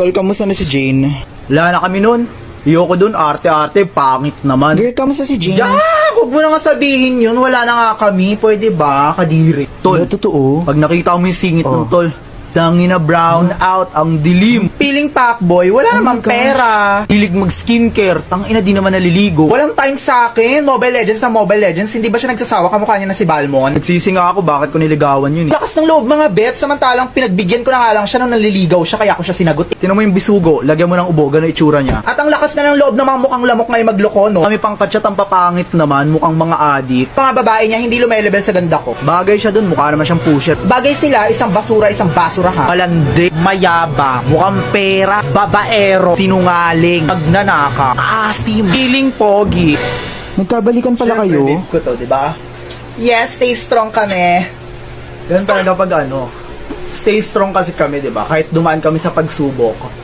Tol, kamusta na si Jane? Wala na kami nun. Ayoko dun, arte-arte, pangit naman. Girl, kamusta si James? Huwag mo na nga sabihin yun, wala na nga kami. Pwede ba, kadiri? Tol, Wala, totoo. pag nakita mo yung singit Oh. ng tol, tangina brown out, ang dilim. Feeling fuckboy, wala namang my gosh. pera. Hilig mag-skincare, tangina di naman naliligo. Walang time sa akin, Mobile Legends na Mobile Legends, hindi ba siya nagsasawa kamukha niya na si Balmon? Nagsisi nga ako, bakit ko niligawan yun eh. Lakas ng loob mga bet, samantalang pinagbigyan ko na nga lang siya nung naliligaw siya, kaya ko siya sinagot. Tinan mo yung bisugo, lagyan mo ng ubo, gano'y itsura niya. At ang lakas na ng loob ng mga mukhang lamok ngayon magloko, no? Kami pang katsat ang papangit naman, mukhang mga adik. Mga babae niya, hindi lumelebel sa ganda ko. Bagay siya dun, mukha naman siyang pusher. Bagay sila, isang basura ha. Malandi, mayabang, mukhang pera, babaero, sinungaling, magnanaka, asim, feeling pogi. Nagkabalikan pala Siyempre, kayo. babe ko to, diba? Yes, stay strong kami. Ganun talaga pag ano, stay strong kasi kami, diba? Kahit dumaan kami sa pagsubok.